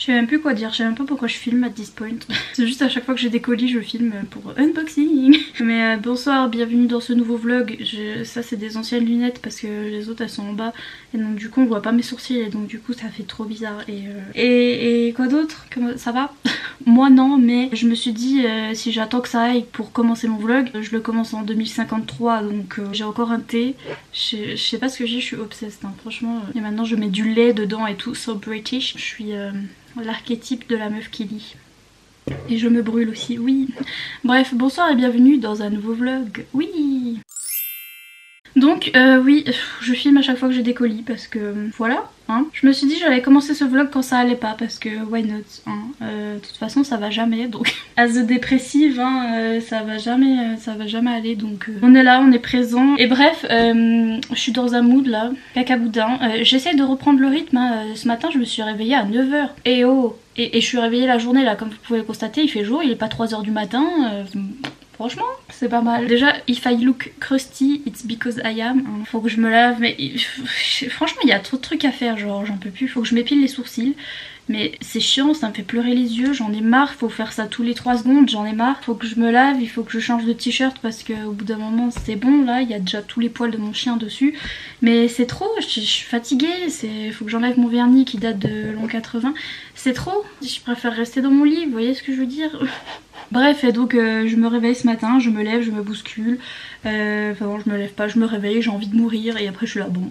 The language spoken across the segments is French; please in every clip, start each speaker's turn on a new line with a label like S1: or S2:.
S1: Je sais même plus quoi dire, je sais même pas pourquoi je filme à this point. C'est juste à chaque fois que j'ai des colis je filme pour unboxing. Mais bonsoir, bienvenue dans ce nouveau vlog. Ça c'est des anciennes lunettes parce que les autres elles sont en bas. Et donc du coup on voit pas mes sourcils et donc du coup ça fait trop bizarre. Et quoi d'autre? Ça va? Moi non, mais je me suis dit si j'attends que ça aille pour commencer mon vlog, je le commence en 2053 donc j'ai encore un thé. Je sais pas ce que j'ai, je suis obsessed hein, franchement. Et maintenant je mets du lait dedans et tout, so British. Je suis l'archétype de la meuf qui lit. Et je me brûle aussi, oui. Bref, bonsoir et bienvenue dans un nouveau vlog, oui. Donc oui, je filme à chaque fois que j'ai des colis parce que voilà, hein. Je me suis dit j'allais commencer ce vlog quand ça allait pas parce que why not, hein. De toute façon ça va jamais donc as the dépressive, hein, ça va jamais aller donc on est là, on est présent. Et bref, je suis dans un mood là, cacaboudin. J'essaie de reprendre le rythme, hein. Ce matin je me suis réveillée à 9 h. Et oh, et je suis réveillée la journée là, comme vous pouvez le constater, il fait jour, il est pas 3 h du matin. Franchement, c'est pas mal. Déjà, if I look crusty, it's because I am. Faut que je me lave, mais franchement, il y a trop de trucs à faire, genre j'en peux plus. Faut que je m'épile les sourcils. Mais c'est chiant, ça me fait pleurer les yeux, j'en ai marre, faut faire ça tous les 3 secondes, j'en ai marre. Faut que je me lave, il faut que je change de t-shirt parce qu'au bout d'un moment c'est bon là, il y a déjà tous les poils de mon chien dessus. Mais c'est trop, je suis fatiguée, faut que j'enlève mon vernis qui date de l'an 80. C'est trop, je préfère rester dans mon lit, vous voyez ce que je veux dire? Bref, et donc je me réveille ce matin, je me lève, je me bouscule. Enfin bon, je me lève pas, je me réveille, j'ai envie de mourir et après je suis là, bon,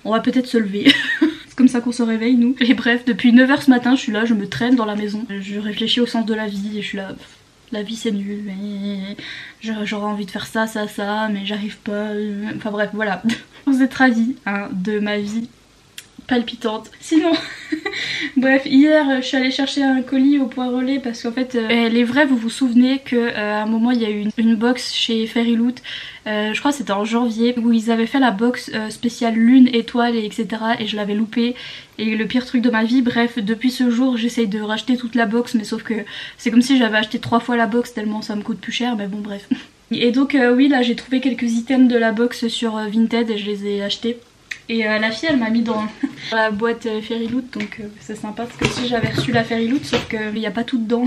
S1: on va peut-être se lever. C'est comme ça qu'on se réveille nous. Et bref, depuis 9 h ce matin, je suis là, je me traîne dans la maison. Je réfléchis au sens de la vie et je suis là, la vie c'est nul, mais j'aurais envie de faire ça, mais j'arrive pas. Enfin bref, voilà. Vous êtes ravis hein, de ma vie palpitante. Sinon, bref, hier je suis allée chercher un colis au point relais parce qu'en fait, les vrais, vous vous souvenez qu'à un moment il y a eu une box chez Fairyloot, je crois que c'était en janvier, où ils avaient fait la box spéciale lune, étoile et etc. Et je l'avais loupé. Et le pire truc de ma vie, bref, depuis ce jour j'essaye de racheter toute la box, mais sauf que c'est comme si j'avais acheté 3 fois la box tellement ça me coûte plus cher, mais bon bref. Et donc oui, là j'ai trouvé quelques items de la box sur Vinted et je les ai achetés. Et la fille elle m'a mis dans la boîte Fairyloot donc c'est sympa parce que si j'avais reçu la Fairyloot sauf qu'il n'y a pas tout dedans.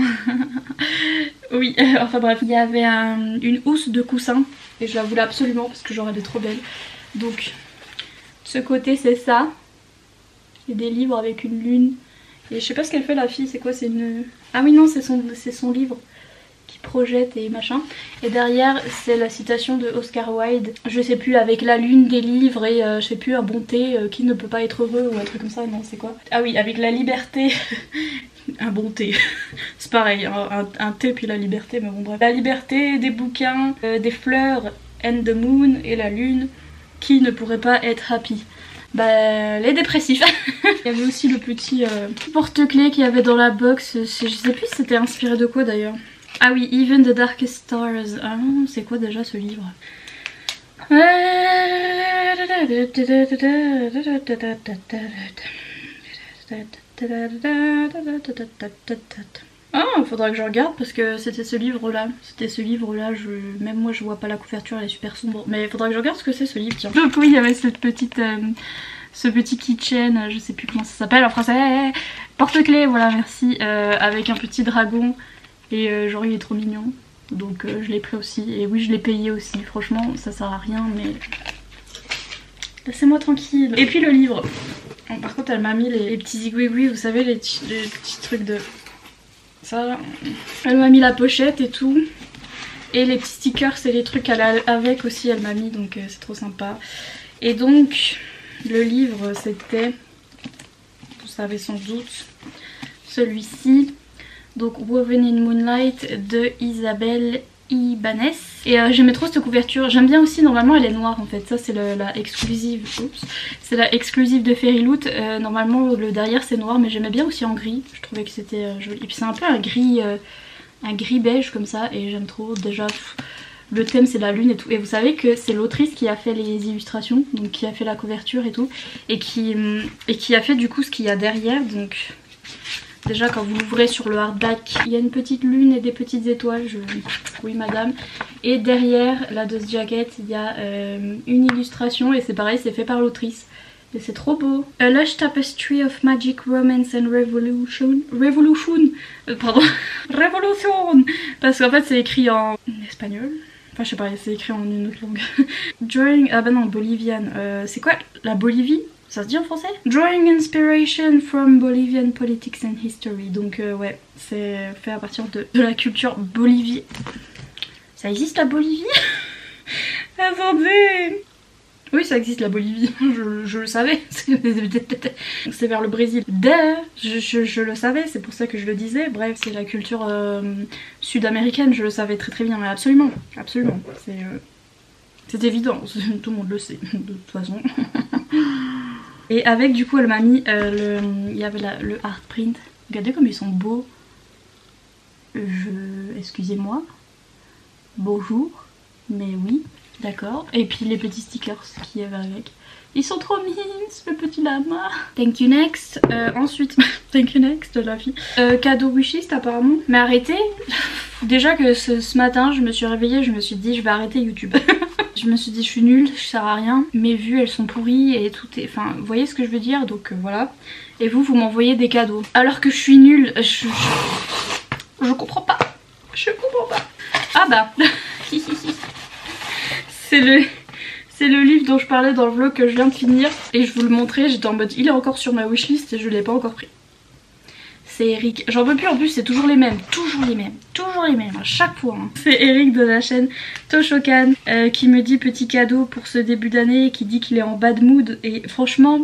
S1: Oui, enfin bref, il y avait une housse de coussin et je la voulais absolument parce que genre elle est trop belle. Donc de ce côté c'est ça. Il y a des livres avec une lune et je sais pas ce qu'elle fait la fille, c'est quoi, c'est une... Ah oui non, c'est son livre qui projette et machin. Et derrière c'est la citation de Oscar Wilde, je sais plus, avec la lune des livres et je sais plus, un bon thé, qui ne peut pas être heureux ou un truc comme ça, non c'est quoi? Ah oui, avec la liberté. Un bon thé. C'est pareil, un thé puis la liberté, mais bon bref. La liberté, des bouquins, des fleurs, and the moon et la lune, qui ne pourrait pas être happy? Bah les dépressifs. Il y avait aussi le petit porte-clés qu'il y avait dans la box, je sais plus si c'était inspiré de quoi d'ailleurs. Ah oui, Even the Darkest Stars. Ah non, c'est quoi déjà ce livre? Ah, faudra que je regarde parce que c'était ce livre là. Même moi je vois pas la couverture, elle est super sombre. Mais faudra que je regarde ce que c'est ce livre, tiens. Donc oui, il y avait cette petite... ce petit keychain, je sais plus comment ça s'appelle en français. Porte-clés, voilà, merci. Avec un petit dragon. Et genre il est trop mignon, donc je l'ai pris aussi. Et oui, je l'ai payé aussi, franchement ça sert à rien mais laissez-moi tranquille. Et puis le livre, bon, par contre elle m'a mis les petits zigouigouis, vous savez, les petits trucs de ça. Elle m'a mis la pochette et tout, et les petits stickers et les trucs avec aussi elle m'a mis, donc c'est trop sympa. Et donc le livre c'était, vous savez sans doute, celui-ci. Donc Woven in Moonlight de Isabelle Ibanez. Et j'aimais trop cette couverture. J'aime bien aussi, normalement elle est noire en fait. Ça c'est la exclusive. Oups. C'est la exclusive de Fairyloot. Normalement le derrière c'est noir, mais j'aimais bien aussi en gris. Je trouvais que c'était joli. Et puis c'est un peu un gris beige comme ça. Et j'aime trop. Déjà le thème c'est la lune et tout. Et vous savez que c'est l'autrice qui a fait les illustrations. Donc qui a fait la couverture et tout. Et qui a fait du coup ce qu'il y a derrière. Donc... Déjà quand vous l'ouvrez sur le hardback, il y a une petite lune et des petites étoiles, oui madame. Et derrière la dust jacket, il y a une illustration et c'est pareil, c'est fait par l'autrice. Et c'est trop beau. A lush tapestry of magic, romance and revolution. Pardon. Révolution. Parce qu'en fait c'est écrit en espagnol. Enfin je sais pas, c'est écrit en une autre langue. Drawing... Ah bah non, boliviane. C'est quoi la Bolivie? Ça se dit en français? Drawing inspiration from Bolivian politics and history. Donc ouais, c'est fait à partir de la culture bolivienne. Ça existe la Bolivie? Attendez. Oui, ça existe la Bolivie, je le savais. C'est vers le Brésil. Je le savais, c'est pour ça que je le disais. Bref, c'est la culture sud-américaine, je le savais très bien, mais absolument, absolument. C'est évident, tout le monde le sait, de toute façon. Et avec, du coup, elle m'a mis il y avait le art print. Regardez comme ils sont beaux. Excusez-moi. Bonjour, mais oui. D'accord, et puis les petits stickers qui y avait avec. Ils sont trop mignons, le petit lama. Thank you next. Ensuite, thank you next, la fille. Cadeau wishlist apparemment. Mais arrêtez. Déjà que ce matin, je me suis réveillée, je me suis dit je vais arrêter YouTube. Je me suis dit je suis nulle, je sers à rien. Mes vues elles sont pourries et tout est... Enfin, vous voyez ce que je veux dire, donc voilà. Et vous m'envoyez des cadeaux. Alors que je suis nulle, je comprends pas. Je comprends pas. Ah bah. C'est le livre dont je parlais dans le vlog que je viens de finir et je vous le montrais, j'étais en mode il est encore sur ma wishlist et je l'ai pas encore pris. C'est Eric, j'en peux plus, en plus c'est toujours les mêmes à chaque fois. Hein. C'est Eric de la chaîne Toshokan qui me dit petit cadeau pour ce début d'année, qui dit qu'il est en bad mood et franchement...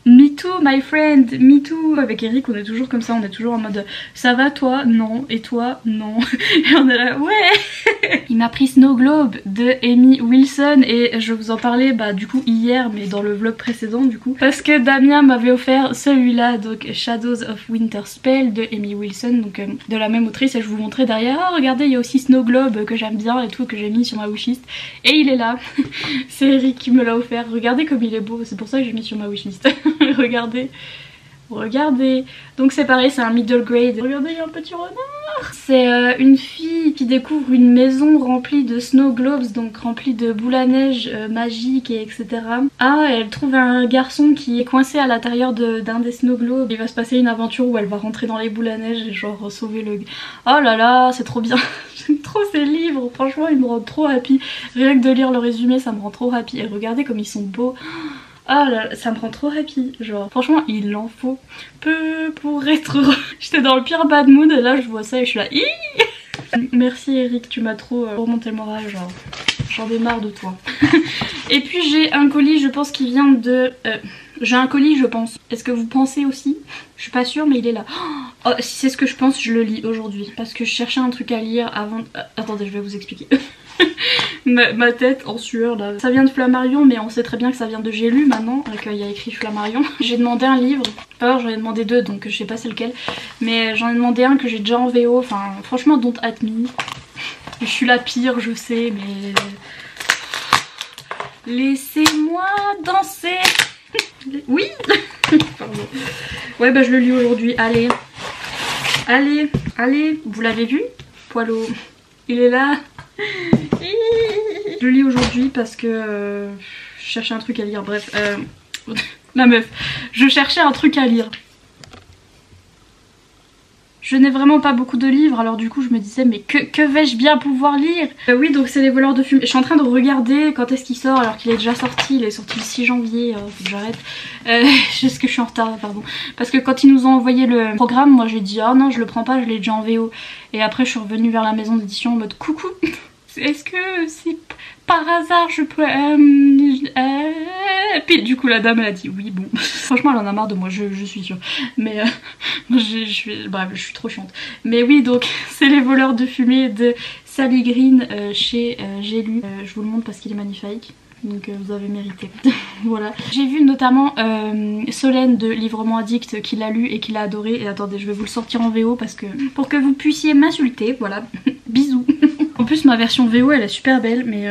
S1: Me too my friend, me too. Avec Eric on est toujours comme ça, on est toujours en mode ça va toi? Non. Et toi? Non. Et on est là ouais. Il m'a pris Snow Globe de Amy Wilson et je vous en parlais bah du coup hier mais dans le vlog précédent du coup. Parce que Damien m'avait offert celui-là, donc Shadows of Winter Spell de Amy Wilson, donc de la même autrice, et je vous montrais derrière, oh regardez il y a aussi Snow Globe que j'aime bien et tout, que j'ai mis sur ma wishlist. Et il est là. C'est Eric qui me l'a offert, regardez comme il est beau, c'est pour ça que j'ai mis sur ma wishlist. Regardez, regardez. Donc c'est pareil, c'est un middle grade. Regardez, il y a un petit renard. C'est une fille qui découvre une maison remplie de snow globes, donc remplie de boules à neige magiques et etc. Ah, et elle trouve un garçon qui est coincé à l'intérieur d'un des snow globes. Il va se passer une aventure où elle va rentrer dans les boules à neige et genre sauver le... Oh là là, c'est trop bien. J'aime trop ces livres, franchement ils me rendent trop happy. Rien que de lire le résumé ça me rend trop happy. Et regardez comme ils sont beaux. Ah là là, ça me rend trop happy, genre franchement il en faut peu pour être heureux. J'étais dans le pire bad mood et là je vois ça et je suis là. Merci Eric, tu m'as trop remonté le moral, genre j'en ai marre de toi. Et puis j'ai un colis, je pense qu'il vient de... j'ai un colis je pense. Est-ce que vous pensez aussi? Je suis pas sûre mais il est là. Oh, si c'est ce que je pense, je le lis aujourd'hui. Parce que je cherchais un truc à lire avant... attendez, je vais vous expliquer. ma tête en sueur là. Ça vient de Flammarion mais on sait très bien que ça vient de J'ai lu maintenant, qu'il y a écrit Flammarion. J'ai demandé un livre, alors j'en ai demandé deux donc je sais pas c'est lequel. Mais j'en ai demandé un que j'ai déjà en VO, enfin franchement don't at me. Je suis la pire je sais mais... Laissez-moi danser. Oui. Pardon. Ouais bah je le lis aujourd'hui, allez. Allez, allez, vous l'avez vu? Poilot, il est là. Je le lis aujourd'hui parce que je cherchais un truc à lire, bref. La meuf, je cherchais un truc à lire. Je n'ai vraiment pas beaucoup de livres, alors du coup je me disais mais que vais-je bien pouvoir lire? Oui donc c'est Les Voleurs de Fumée. Je suis en train de regarder quand est-ce qu'il sort alors qu'il est déjà sorti, il est sorti le 6 janvier, faut que j'arrête. Est-ce que je suis en retard, pardon. Parce que quand ils nous ont envoyé le programme, moi j'ai dit oh non je le prends pas, je l'ai déjà en VO. Et après je suis revenue vers la maison d'édition en mode coucou. Est-ce que c'est par hasard je peux... Puis du coup la dame elle a dit oui bon. Franchement elle en a marre de moi, je suis sûre. Mais bref je suis trop chiante. Mais oui donc c'est Les Voleurs de Fumée de Sally Green chez J'ai lu. Je vous le montre parce qu'il est magnifique. Donc vous avez mérité. Voilà. J'ai vu notamment Solène de Livrement Addict qui l'a lu et qui l'a adoré. Et attendez je vais vous le sortir en VO parce que... pour que vous puissiez m'insulter, voilà. Bisous. En plus ma version VO elle est super belle mais...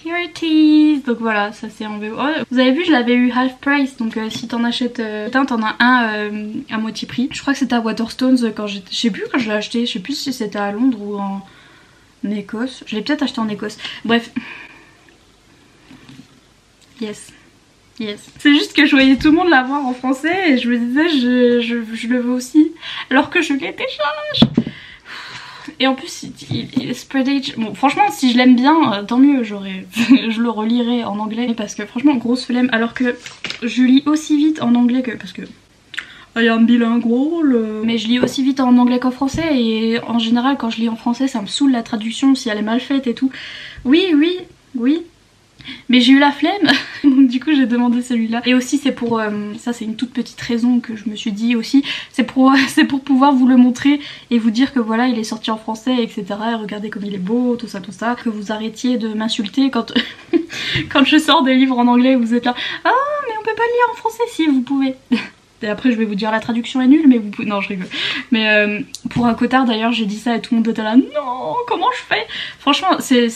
S1: Here it is. Donc voilà, ça c'est en VO. Oh, vous avez vu je l'avais eu half price donc si t'en achètes t'en as un à moitié prix. Je crois que c'était à Waterstones quand j'étais... Je sais plus quand je l'ai acheté, je sais plus si c'était à Londres ou en Écosse. Je l'ai peut-être acheté en Écosse. Bref. Yes. Yes. C'est juste que je voyais tout le monde l'avoir en français et je me disais je le veux aussi. Alors que je l'ai déjà. Et en plus, Spread Age, bon franchement si je l'aime bien, tant mieux, je le relirai en anglais. Parce que franchement, grosse flemme. Alors que je lis aussi vite en anglais que... Parce que... I am bilingual. Mais je lis aussi vite en anglais qu'en français. Et en général, quand je lis en français, ça me saoule la traduction si elle est mal faite et tout. Oui. Mais j'ai eu la flemme, donc du coup j'ai demandé celui-là. Et aussi c'est pour, ça c'est une toute petite raison que je me suis dit aussi, c'est pour pouvoir vous le montrer et vous dire que voilà il est sorti en français etc. Et regardez comme il est beau, tout ça. Que vous arrêtiez de m'insulter quand, quand je sors des livres en anglais, vous êtes là, ah mais on peut pas le lire en français, si vous pouvez. Et après je vais vous dire la traduction est nulle mais vous pouvez... Non je rigole. Mais pour un cotard d'ailleurs j'ai dit ça et tout le monde était là, non comment je fais. Franchement c'est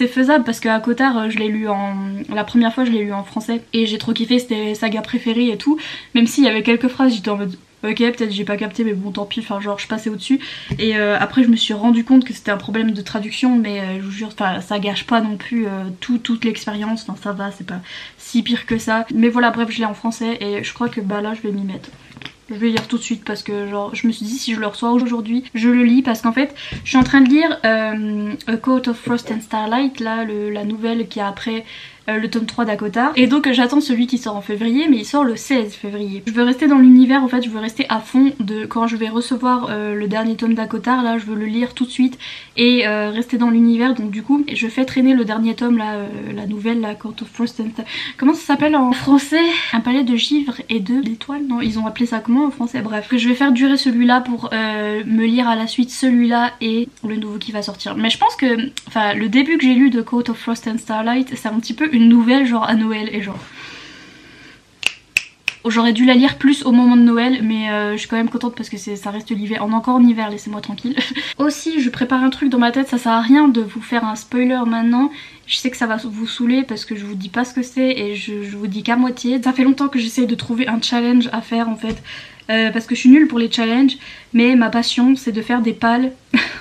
S1: faisable parce qu'à cotard je l'ai lu en... La première fois je l'ai lu en français et j'ai trop kiffé, c'était saga préférée et tout. Même s'il y avait quelques phrases j'étais en mode... Ok peut-être j'ai pas capté mais bon tant pis, enfin genre je passais au dessus. Et après je me suis rendu compte que c'était un problème de traduction mais je vous jure ça gâche pas non plus toute l'expérience, enfin ça va, c'est pas si pire que ça. Mais voilà bref je l'ai en français et je crois que bah là je vais m'y mettre. Je vais lire tout de suite parce que genre je me suis dit si je le reçois aujourd'hui je le lis parce qu'en fait je suis en train de lire A Court of Frost and Starlight, là la nouvelle qui a après le tome 3 d'Akota. Et donc j'attends celui qui sort en février mais il sort le 16 février. Je veux rester dans l'univers en fait, je veux rester à fond de quand je vais recevoir le dernier tome d'Akota, là je veux le lire tout de suite et rester dans l'univers. Donc du coup je fais traîner le dernier tome là, la nouvelle, la Court of Frost and comment ça s'appelle en français? Un palais de givre et d'étoiles, non ils ont appelé ça comment en français? Bref, que je vais faire durer celui-là pour me lire à la suite celui-là et le nouveau qui va sortir. Mais je pense que, enfin le début que j'ai lu de Court of Frost and Starlight c'est un petit peu une nouvelle genre à Noël et genre... J'aurais dû la lire plus au moment de Noël mais je suis quand même contente parce que ça reste l'hiver. On est encore en hiver, laissez-moi tranquille. Aussi je prépare un truc dans ma tête, ça sert à rien de vous faire un spoiler maintenant. Je sais que ça va vous saouler parce que je vous dis pas ce que c'est et je vous dis qu'à moitié. Ça fait longtemps que j'essaye de trouver un challenge à faire en fait. Parce que je suis nulle pour les challenges, mais ma passion c'est de faire des pales,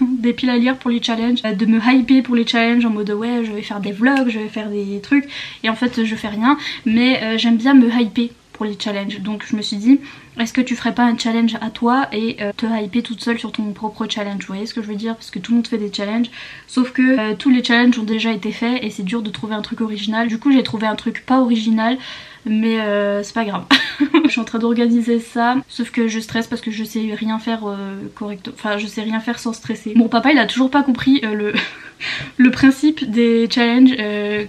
S1: des piles à lire pour les challenges, de me hyper pour les challenges en mode ouais je vais faire des vlogs, je vais faire des trucs et en fait je fais rien, mais j'aime bien me hyper pour les challenges. Donc je me suis dit est-ce que tu ferais pas un challenge à toi et te hyper toute seule sur ton propre challenge, vous voyez ce que je veux dire? Parce que tout le monde fait des challenges sauf que tous les challenges ont déjà été faits et c'est dur de trouver un truc original. Du coup j'ai trouvé un truc pas original mais c'est pas grave. Je suis en train d'organiser ça sauf que je stresse parce que je sais rien faire correctement, enfin je sais rien faire sans stresser. Mon papa il a toujours pas compris le principe des challenges.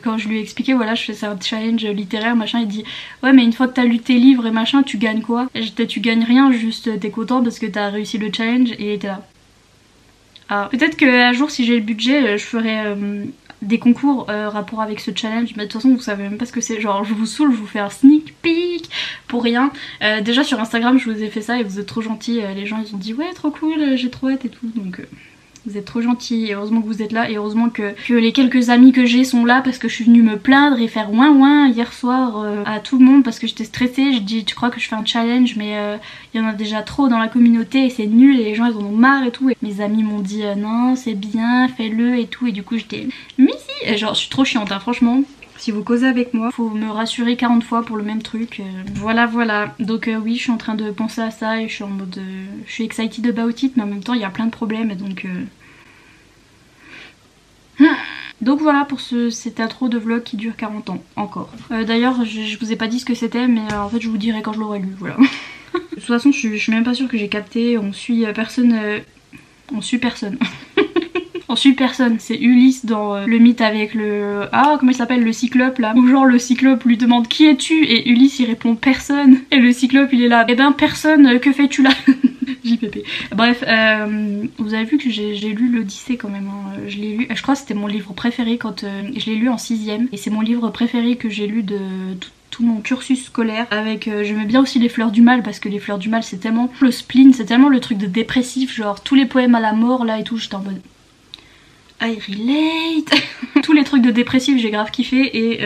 S1: Quand je lui ai expliqué voilà je fais ça un challenge littéraire machin, il dit ouais mais une fois que t'as lu tes livres et machin tu gagnes quoi? Et tu gagnes rien, juste t'es content parce que t'as réussi le challenge et il était là. Ah, peut-être qu'un jour si j'ai le budget je ferai des concours rapport avec ce challenge, mais de toute façon vous savez même pas ce que c'est, genre je vous saoule, je vous fais un sneak peek pour rien. Déjà sur Instagram je vous ai fait ça et vous êtes trop gentils, les gens ils ont dit ouais trop cool, j'ai trop hâte et tout, donc vous êtes trop gentils et heureusement que vous êtes là et heureusement que les quelques amis que j'ai sont là parce que je suis venue me plaindre et faire ouin ouin hier soir à tout le monde parce que j'étais stressée. Je dis tu crois que je fais un challenge mais il y en a déjà trop dans la communauté et c'est nul et les gens ils en ont marre et tout. Et mes amis m'ont dit non c'est bien fais-le et tout et du coup j'étais mais si et genre je suis trop chiante hein, franchement. Si vous causez avec moi, faut me rassurer 40 fois pour le même truc. Voilà. Donc oui, je suis en train de penser à ça et je suis en mode... je suis excited about it, mais en même temps, il y a plein de problèmes et donc... Donc voilà pour cette intro de vlog qui dure 40 ans, encore. D'ailleurs, je vous ai pas dit ce que c'était, mais en fait, je vous dirai quand je l'aurai lu, voilà. De toute façon, je suis même pas sûre que j'ai capté. On suit personne... on suit personne. On suit personne, c'est Ulysse dans le mythe avec le... Ah comment il s'appelle, le cyclope là. Où genre le cyclope lui demande qui es-tu et Ulysse il répond personne. Et le cyclope il est là, eh ben personne, que fais-tu là? JPP. Bref, vous avez vu que j'ai lu l'Odyssée quand même, hein. Je l'ai lu, je crois que c'était mon livre préféré quand je l'ai lu en 6ème. Et c'est mon livre préféré que j'ai lu de tout mon cursus scolaire. Avec j'aimais bien aussi les fleurs du mal parce que les fleurs du mal c'est tellement le spleen, c'est tellement le truc de dépressif, genre tous les poèmes à la mort là et tout, j'étais en mode... I relate. Tous les trucs de dépressif j'ai grave kiffé et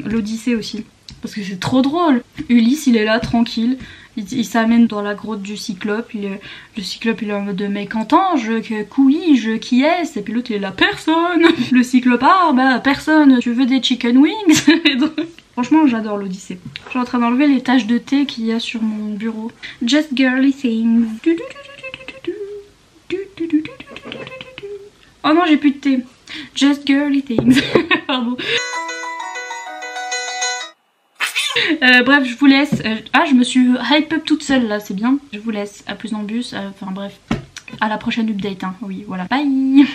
S1: l'Odyssée aussi parce que c'est trop drôle. Ulysse il est là tranquille, il s'amène dans la grotte du cyclope, le cyclope il est en mode mais qu'entends-je, couille-je, qui est-ce? Et puis l'autre il est là personne. Le cyclope ah bah personne, tu veux des chicken wings? Et donc Franchement j'adore l'Odyssée. Je suis en train d'enlever les taches de thé qu'il y a sur mon bureau. Just girly things. Oh non j'ai plus de thé. Just girly things. Pardon. Bref je vous laisse. Ah je me suis hype up toute seule là, c'est bien. Je vous laisse, à plus dans le bus. Enfin bref, à la prochaine update hein. Oui voilà, bye.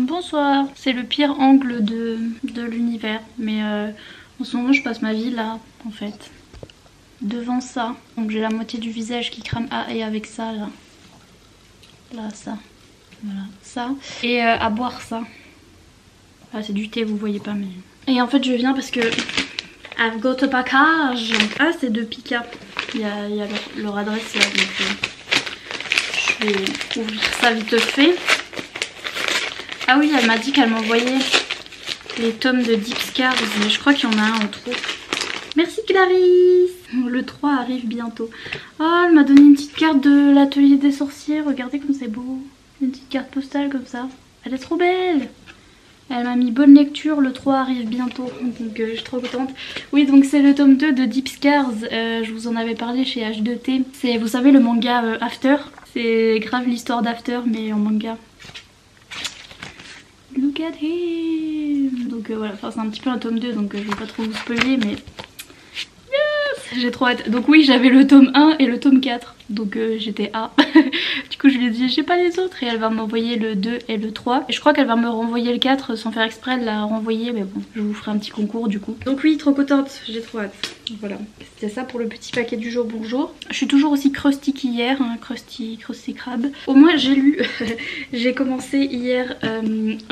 S1: Bonsoir, c'est le pire angle de l'univers, mais en ce moment je passe ma vie là en fait, devant ça. Donc j'ai la moitié du visage qui crame, ah et avec ça là, ça, voilà, ça, et à boire ça. Ah c'est du thé vous voyez pas mais... Et en fait je viens parce que I've got a package. Ah c'est de Pika, il y a leur adresse là, donc je vais ouvrir ça vite fait. Ah oui, elle m'a dit qu'elle m'envoyait les tomes de Deep Scars, mais je crois qu'il y en a un en trop. Merci Clarisse. Le 3 arrive bientôt. Oh, elle m'a donné une petite carte de l'atelier des sorciers. Regardez comme c'est beau. Une petite carte postale comme ça. Elle est trop belle. Elle m'a mis bonne lecture, le 3 arrive bientôt. Donc je suis trop contente. Oui, donc c'est le tome 2 de Deep Scars. Je vous en avais parlé chez H2T. C'est, vous savez, le manga After. C'est grave l'histoire d'After, mais en manga. Look at him. Donc voilà, enfin c'est un petit peu un tome 2 donc je vais pas trop vous spoiler mais yes, j'ai trop hâte. Donc oui j'avais le tome 1 et le tome 4 donc j'étais A. Du coup je lui ai dit j'ai pas les autres et elle va m'envoyer le 2 et le 3 et je crois qu'elle va me renvoyer le 4 sans faire exprès de la renvoyer mais bon je vous ferai un petit concours du coup. Donc oui trop contente, j'ai trop hâte. Voilà, c'était ça pour le petit paquet du jour, bonjour. Je suis toujours aussi crusty qu'hier, hein, crusty crab. Au moins j'ai lu, j'ai commencé hier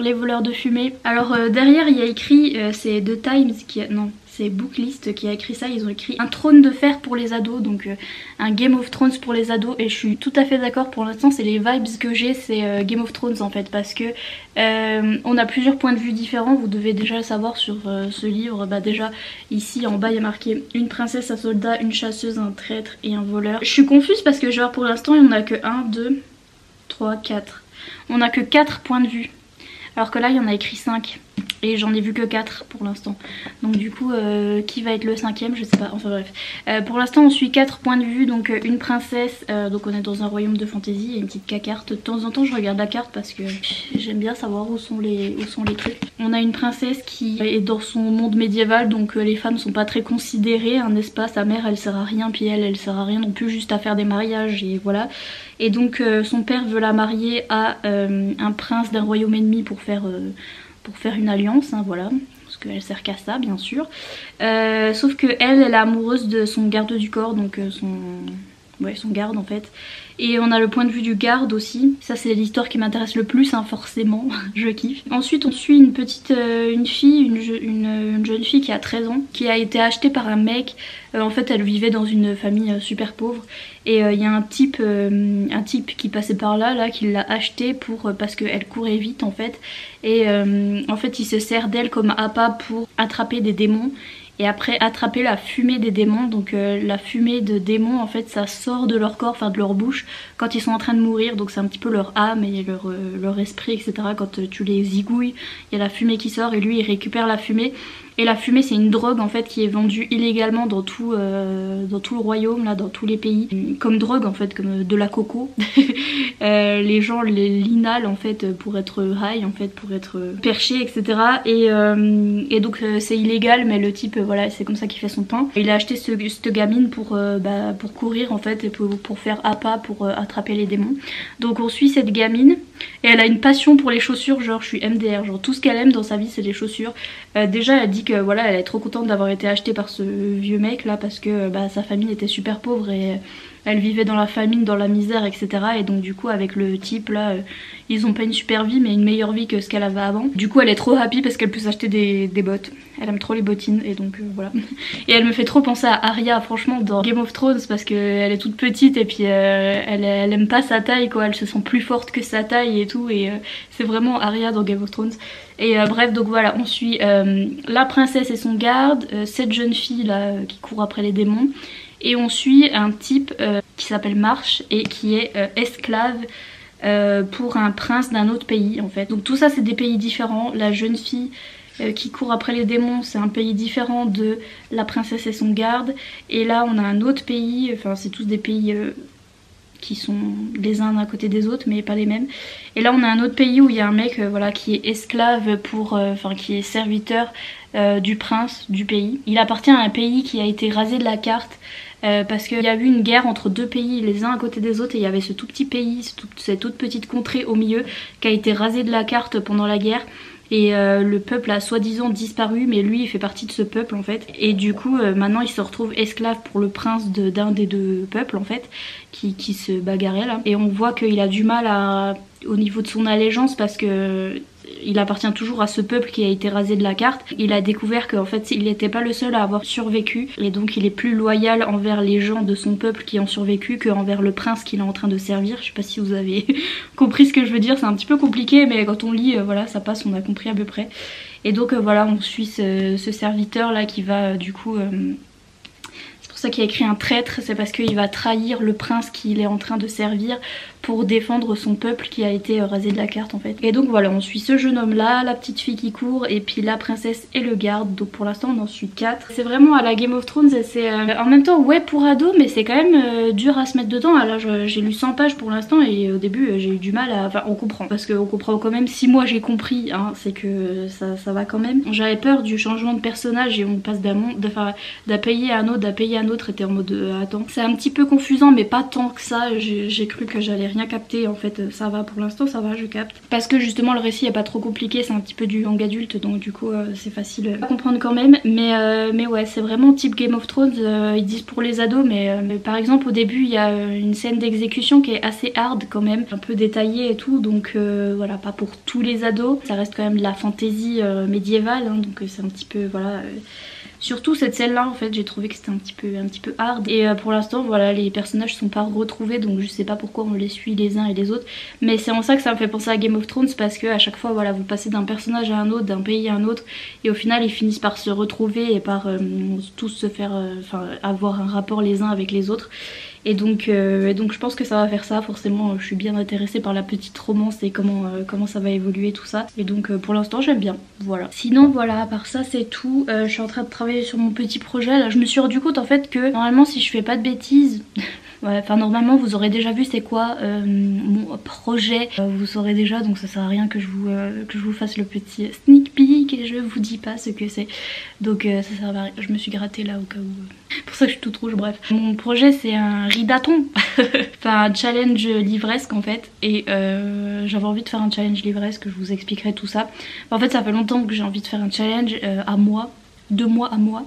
S1: Les voleurs de fumée. Alors derrière il y a écrit, c'est The Times qui a... Non, c'est Booklist qui a écrit ça. Ils ont écrit un trône de fer pour les ados, donc un Game of Thrones pour les ados, et je suis tout à fait d'accord. Pour l'instant c'est les vibes que j'ai, c'est Game of Thrones en fait, parce que on a plusieurs points de vue différents. Vous devez déjà le savoir sur ce livre. Bah déjà ici en bas il y a marqué une princesse, un soldat, une chasseuse, un traître et un voleur. Je suis confuse parce que genre pour l'instant il n'y en a que 1, 2, 3, 4. On a que 4 points de vue. Alors que là il y en a écrit 5. Et j'en ai vu que 4 pour l'instant. Donc du coup qui va être le 5ème, je sais pas, enfin bref. Pour l'instant on suit 4 points de vue, donc une princesse, donc on est dans un royaume de fantasy, et une petite carte. De temps en temps je regarde la carte parce que j'aime bien savoir où sont les trucs. On a une princesse qui est dans son monde médiéval, donc les femmes sont pas très considérées, n'est-ce pas? Sa mère elle sert à rien, puis elle sert à rien non plus, juste à faire des mariages et voilà. Et donc son père veut la marier à un prince d'un royaume ennemi pour faire une alliance, hein, voilà, parce qu'elle sert qu'à ça bien sûr. Sauf que elle est amoureuse de son garde du corps, donc son garde en fait. Et on a le point de vue du garde aussi. Ça c'est l'histoire qui m'intéresse le plus, hein, forcément, je kiffe. Ensuite on suit une jeune fille qui a 13 ans, qui a été achetée par un mec. En fait elle vivait dans une famille super pauvre. Et il y a un type qui passait par là qui l'a achetée parce qu'elle courait vite en fait. Et en fait il se sert d'elle comme appât pour attraper des démons. Et après attraper la fumée des démons, donc la fumée de démons en fait ça sort de leur corps, enfin de leur bouche quand ils sont en train de mourir, donc c'est un petit peu leur âme et leur esprit etc. Quand tu les zigouilles, il y a la fumée qui sort et lui il récupère la fumée. Et la fumée c'est une drogue en fait qui est vendue illégalement dans tout le royaume, là, dans tous les pays, comme drogue en fait, comme de la coco. Les gens l'inhalent en fait pour être high, en fait pour être perché etc. Et donc c'est illégal, mais le type voilà c'est comme ça qu'il fait son pain. Il a acheté cette gamine pour courir en fait et pour faire appât pour attraper les démons. Donc on suit cette gamine et elle a une passion pour les chaussures, genre je suis MDR, genre tout ce qu'elle aime dans sa vie c'est les chaussures. Déjà elle dit que voilà elle est trop contente d'avoir été achetée par ce vieux mec là parce que sa famille était super pauvre et elle vivait dans la famine, dans la misère etc. Et donc du coup avec le type là ils ont pas une super vie mais une meilleure vie que ce qu'elle avait avant. Du coup elle est trop happy parce qu'elle peut s'acheter des bottes. Elle aime trop les bottines et donc voilà. Et elle me fait trop penser à Arya franchement dans Game of Thrones parce qu'elle est toute petite et puis elle aime pas sa taille quoi, elle se sent plus forte que sa taille et tout et c'est vraiment Arya dans Game of Thrones. Et bref donc voilà on suit la princesse et son garde, cette jeune fille là qui court après les démons. Et on suit un type qui s'appelle Marsh et qui est esclave pour un prince d'un autre pays en fait. Donc tout ça c'est des pays différents. La jeune fille qui court après les démons c'est un pays différent de la princesse et son garde. Et là on a un autre pays, enfin c'est tous des pays qui sont les uns à côté des autres mais pas les mêmes. Et là on a un autre pays où il y a un mec voilà qui est esclave pour, qui est serviteur du prince du pays. Il appartient à un pays qui a été rasé de la carte parce qu'il y a eu une guerre entre deux pays les uns à côté des autres et il y avait ce tout petit pays, cette toute petite contrée au milieu qui a été rasé de la carte pendant la guerre. Et le peuple a soi-disant disparu mais lui il fait partie de ce peuple en fait. Et du coup maintenant il se retrouve esclave pour le prince d'un des deux peuples en fait qui se bagarrait là. Et on voit qu'il a du mal au niveau de son allégeance parce que il appartient toujours à ce peuple qui a été rasé de la carte. Il a découvert qu'en fait il n'était pas le seul à avoir survécu et donc il est plus loyal envers les gens de son peuple qui ont survécu qu'envers le prince qu'il est en train de servir. Je sais pas si vous avez compris ce que je veux dire, c'est un petit peu compliqué mais quand on lit voilà ça passe, on a compris à peu près. Et donc voilà on suit ce serviteur là qui va du coup c'est pour ça qu'il a écrit un traître, c'est parce qu'il va trahir le prince qu'il est en train de servir pour défendre son peuple qui a été rasé de la carte en fait. Et donc voilà on suit ce jeune homme là, la petite fille qui court et puis la princesse et le garde. Donc pour l'instant on en suit 4. C'est vraiment à la Game of Thrones et c'est en même temps ouais pour ado mais c'est quand même dur à se mettre dedans. Alors j'ai lu 100 pages pour l'instant et au début j'ai eu du mal à... Enfin on comprend parce qu'on comprend quand même. Si moi j'ai compris hein, c'est que ça va quand même. J'avais peur du changement de personnage et on passe d'un pays à un autre, d'un pays à un autre, était en mode attends. C'est un petit peu confusant mais pas tant que ça. J'ai cru que j'allais rien capter en fait, ça va pour l'instant, ça va, je capte. Parce que justement le récit est pas trop compliqué, c'est un petit peu du young adulte donc du coup c'est facile à comprendre quand même. Mais ouais c'est vraiment type Game of Thrones, ils disent pour les ados mais par exemple au début il y a une scène d'exécution qui est assez hard quand même, un peu détaillée et tout donc voilà pas pour tous les ados. Ça reste quand même de la fantasy médiévale hein, donc c'est un petit peu voilà... Surtout cette scène là en fait j'ai trouvé que c'était un petit peu hard. Et pour l'instant voilà les personnages sont pas retrouvés donc je sais pas pourquoi on les suit les uns et les autres. Mais c'est en ça que ça me fait penser à Game of Thrones parce que à chaque fois voilà vous passez d'un personnage à un autre, d'un pays à un autre et au final ils finissent par se retrouver et par tous se faire avoir un rapport les uns avec les autres. Et donc je pense que ça va faire ça, forcément je suis bien intéressée par la petite romance et comment ça va évoluer tout ça. Et donc pour l'instant j'aime bien, voilà. Sinon voilà, à part ça c'est tout. Je suis en train de travailler sur mon petit projet là. Je me suis rendu compte en fait que normalement si je fais pas de bêtises... Ouais, enfin normalement vous aurez déjà vu c'est quoi mon projet, vous saurez déjà donc ça sert à rien que je vous fasse le petit sneak peek et je vous dis pas ce que c'est. Donc ça sert à rien, je me suis grattée là au cas où, pour ça que je suis toute rouge, bref. Mon projet c'est un ridathon, enfin un challenge livresque en fait et j'avais envie de faire un challenge livresque, je vous expliquerai tout ça. En fait ça fait longtemps que j'ai envie de faire un challenge à moi. 2 mois à moi.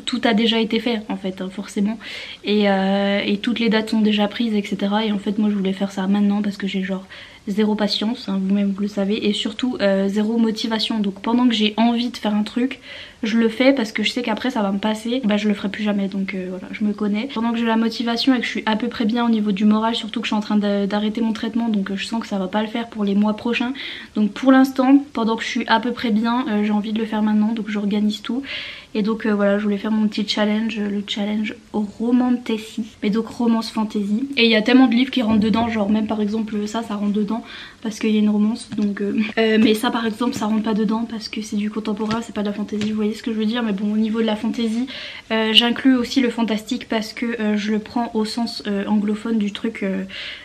S1: Tout a déjà été fait en fait hein, forcément et toutes les dates sont déjà prises etc. Et en fait moi je voulais faire ça maintenant parce que j'ai genre zéro patience, hein, vous-même vous le savez, et surtout zéro motivation. Donc pendant que j'ai envie de faire un truc, je le fais parce que je sais qu'après ça va me passer, bah je le ferai plus jamais. Donc voilà, je me connais. Pendant que j'ai la motivation et que je suis à peu près bien au niveau du moral, surtout que je suis en train d'arrêter mon traitement, donc je sens que ça va pas le faire pour les mois prochains. Donc pour l'instant, pendant que je suis à peu près bien, j'ai envie de le faire maintenant, donc j'organise tout. Et donc voilà, je voulais faire mon petit challenge, le challenge romantasy, mais donc romance fantasy. Et il y a tellement de livres qui rentrent dedans, genre même par exemple ça rentre dedans parce qu'il y a une romance. Donc mais ça par exemple ça rentre pas dedans parce que c'est du contemporain, c'est pas de la fantasy, vous voyez ce que je veux dire. Mais bon au niveau de la fantasy, j'inclus aussi le fantastique parce que je le prends au sens anglophone du truc,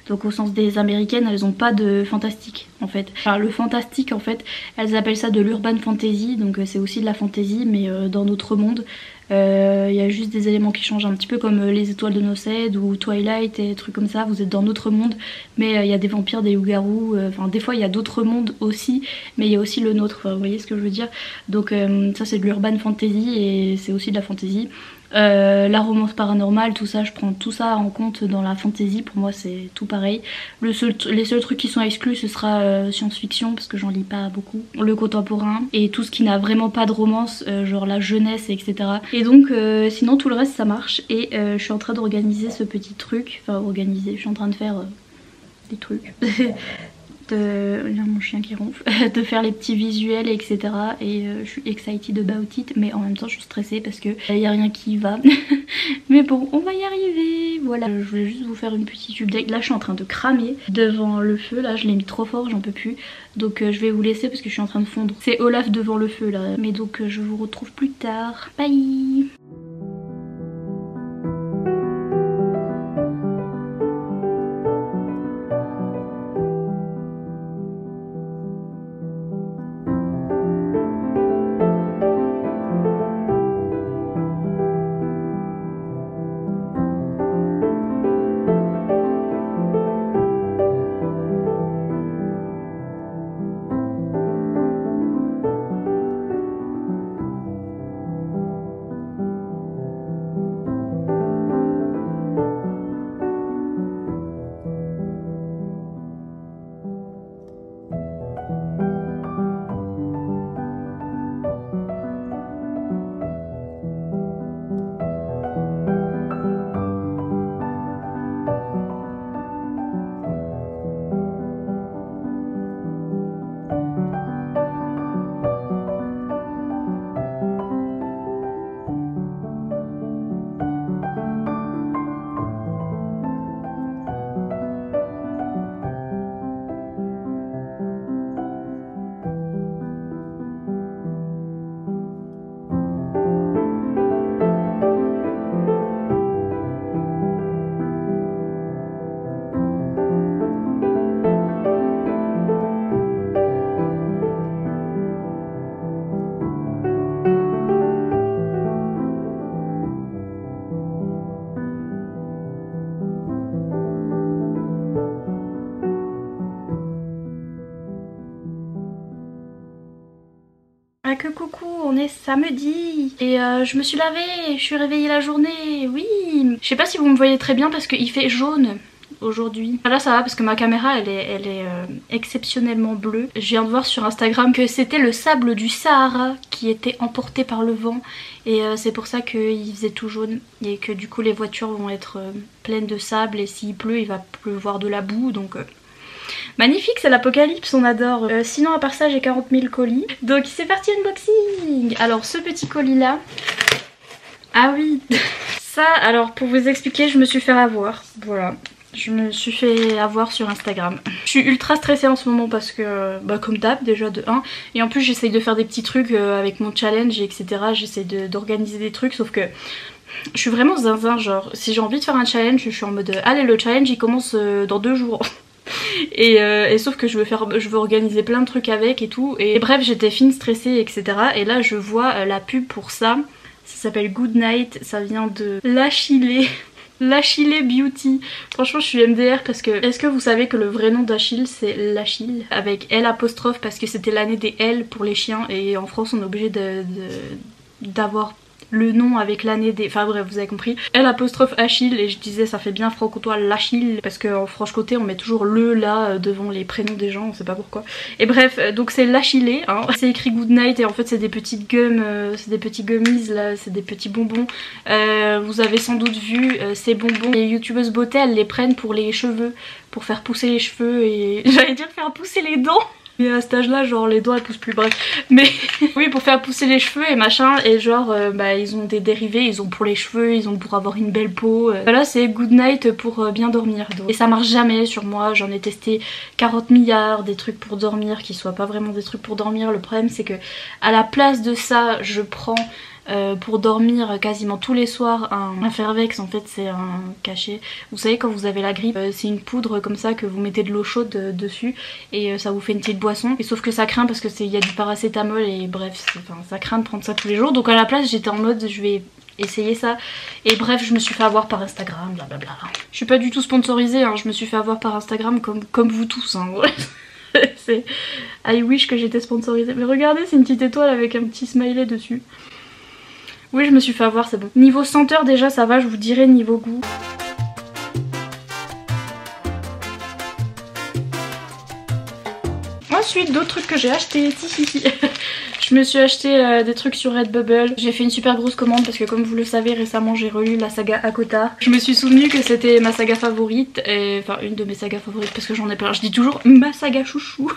S1: donc au sens des américaines, elles ont pas de fantastique en fait. Enfin le fantastique en fait, elles appellent ça de l'urban fantasy, donc c'est aussi de la fantasy mais dans notre monde. Il y a juste des éléments qui changent un petit peu comme les étoiles de Nosed ou Twilight et des trucs comme ça. Vous êtes dans notre monde mais il y a des vampires, des loups-garous, enfin des fois il y a d'autres mondes aussi mais il y a aussi le nôtre, vous voyez ce que je veux dire. Donc ça c'est de l'urban fantasy et c'est aussi de la fantasy. La romance paranormale, tout ça, je prends tout ça en compte dans la fantasy, pour moi c'est tout pareil. Les seuls trucs qui sont exclus ce sera science-fiction parce que j'en lis pas beaucoup, le contemporain et tout ce qui n'a vraiment pas de romance, genre la jeunesse etc. Et donc sinon tout le reste ça marche et je suis en train d'organiser ce petit truc, enfin organiser, je suis en train de faire des trucs. Il y a mon chien qui ronfle, de faire les petits visuels etc. Et je suis excited about it mais en même temps je suis stressée parce que y a rien qui va. Mais bon on va y arriver, voilà. Je voulais juste vous faire une petite update. Là je suis en train de cramer devant le feu, là je l'ai mis trop fort, j'en peux plus. Donc je vais vous laisser parce que je suis en train de fondre. C'est Olaf devant le feu là. Mais donc je vous retrouve plus tard, bye. Que coucou, on est samedi et je me suis lavée, je suis réveillée la journée, oui. Je sais pas si vous me voyez très bien parce qu'il fait jaune aujourd'hui. Là ça va parce que ma caméra elle est exceptionnellement bleue. Je viens de voir sur Instagram que c'était le sable du Sahara qui était emporté par le vent et c'est pour ça qu'il faisait tout jaune et que du coup les voitures vont être pleines de sable et s'il pleut il va pleuvoir de la boue donc... Magnifique, c'est l'apocalypse, on adore. Sinon à part ça j'ai 40 000 colis. Donc c'est parti unboxing. Alors ce petit colis là. Ah oui. Ça alors pour vous expliquer je me suis fait avoir. Voilà. Je me suis fait avoir sur Instagram. Je suis ultra stressée en ce moment parce que bah comme d'hab déjà de 1. Et en plus j'essaye de faire des petits trucs avec mon challenge et etc. J'essaye d'organiser des trucs sauf que... Je suis vraiment zinzin genre. Si j'ai envie de faire un challenge je suis en mode allez le challenge il commence dans 2 jours. Et sauf que je veux organiser plein de trucs avec et tout et bref j'étais fine stressée etc et là je vois la pub pour ça s'appelle Good Night, ça vient de l'Achille Beauty. Franchement je suis MDR parce que est-ce que vous savez que le vrai nom d'Achille c'est l'Achille avec L apostrophe parce que c'était l'année des L pour les chiens et en France on est obligé d'avoir le nom avec l'année des... Enfin bref vous avez compris. L apostrophe Achille et je disais ça fait bien franc-comtois l'Achille parce qu'en Franche-Comté on met toujours le là devant les prénoms des gens, on sait pas pourquoi. Et bref donc c'est l'Achille hein. C'est écrit Good Night et en fait c'est des petites gums, c'est des petits gummies là, c'est des petits bonbons. Vous avez sans doute vu ces bonbons, les youtubeuses beauté elles les prennent pour les cheveux, pour faire pousser les cheveux et j'allais dire faire pousser les dents. Et à cet âge là genre les doigts elles poussent plus bref mais oui pour faire pousser les cheveux et machin et genre bah ils ont des dérivés, ils ont pour les cheveux, ils ont pour avoir une belle peau. Là c'est Good Night pour bien dormir donc. Et ça marche jamais sur moi, j'en ai testé 40 milliards des trucs pour dormir qui soient pas vraiment des trucs pour dormir. Le problème c'est que à la place de ça je prends pour dormir quasiment tous les soirs un Fervex. En fait c'est un cachet, vous savez quand vous avez la grippe c'est une poudre comme ça que vous mettez de l'eau chaude dessus et ça vous fait une petite boisson et sauf que ça craint parce que il y a du paracétamol et bref ça craint de prendre ça tous les jours donc à la place j'étais en mode je vais essayer ça et bref je me suis fait avoir par Instagram blablabla. Je suis pas du tout sponsorisée hein, je me suis fait avoir par Instagram comme vous tous hein. C'est I wish que j'étais sponsorisée mais regardez c'est une petite étoile avec un petit smiley dessus. Oui je me suis fait avoir c'est bon. Niveau senteur déjà ça va je vous dirai niveau goût. Ensuite d'autres trucs que j'ai acheté. Je me suis acheté des trucs sur Redbubble. J'ai fait une super grosse commande parce que comme vous le savez récemment j'ai relu la saga ACOTAR. Je me suis souvenu que c'était ma saga favorite, enfin une de mes sagas favorites parce que j'en ai plein. Je dis toujours ma saga chouchou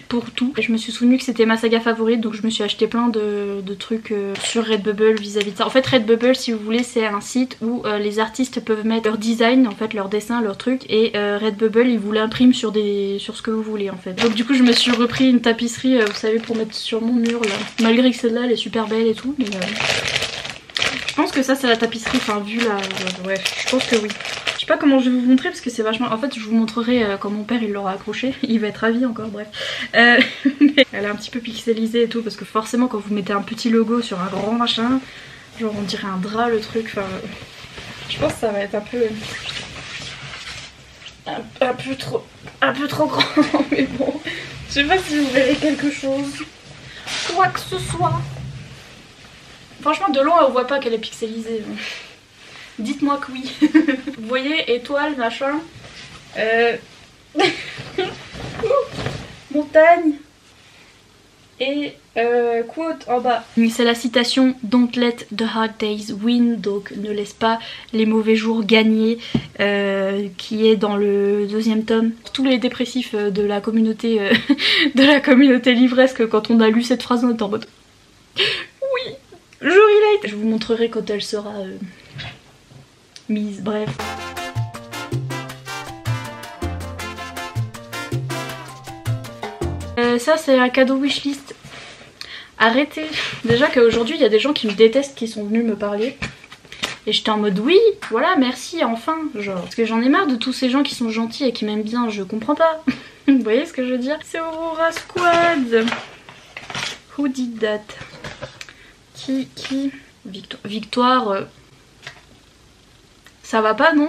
S1: pour tout. Et je me suis souvenu que c'était ma saga favorite donc je me suis acheté plein de trucs sur Redbubble vis-à-vis de ça. En fait Redbubble si vous voulez c'est un site où les artistes peuvent mettre leur design, en fait leur dessin, leur truc et Redbubble il vous l'imprime sur ce que vous voulez en fait. Donc du coup je me suis repris une tapisserie vous savez pour mettre sur mon mur là. Malgré que celle-là elle est super belle et tout mais je pense que ça c'est la tapisserie, enfin vu là, ouais je pense que oui. Je sais pas comment je vais vous montrer parce que c'est vachement... En fait je vous montrerai quand mon père il l'aura accroché, il va être ravi encore bref. Mais elle est un petit peu pixelisée et tout parce que forcément quand vous mettez un petit logo sur un grand machin, genre on dirait un drap le truc, enfin je pense que ça va être un peu trop grand mais bon je sais pas si vous verrez quelque chose. Quoi que ce soit. Franchement de loin on voit pas qu'elle est pixelisée. Dites-moi que oui. Vous voyez étoile machin. Montagne. Et quote en bas. C'est la citation Don't let the hard days win, donc ne laisse pas les mauvais jours gagner, qui est dans le 2e tome. Tous les dépressifs de la communauté livresque, quand on a lu cette phrase on est en mode oui, je relate. Je vous montrerai quand elle sera mise, bref. Ça c'est un cadeau wishlist. Arrêtez. Déjà qu'aujourd'hui il y a des gens qui me détestent qui sont venus me parler. Et j'étais en mode oui, voilà merci enfin. Genre. Parce que j'en ai marre de tous ces gens qui sont gentils et qui m'aiment bien, je comprends pas. Vous voyez ce que je veux dire? C'est Aurora Squad. Who did that? Qui Victoire. Ça va pas non?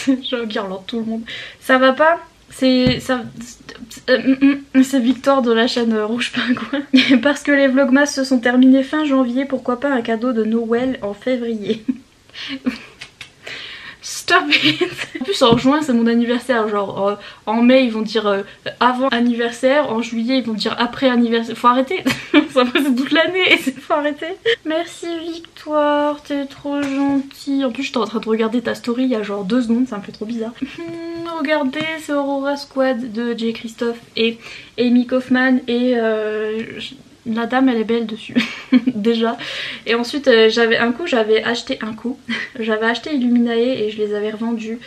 S1: Je regarde tout le monde. Ça va pas? C'est Victor de la chaîne Rouge Pingouin. Parce que les vlogmas se sont terminés fin janvier, pourquoi pas un cadeau de Noël en février? Stop Stop it. En plus en juin c'est mon anniversaire, genre en mai ils vont dire avant anniversaire, en juillet ils vont dire après anniversaire. Faut arrêter. Ça passe toute l'année et faut arrêter. Merci Victoire, t'es trop gentille. En plus j'étais en train de regarder ta story il y a genre 2 secondes, ça me fait trop bizarre. Regardez, c'est Aurora Squad de J. Christophe et Amy Kaufman et la dame elle est belle dessus déjà. Et ensuite j'avais acheté Illuminae et je les avais revendus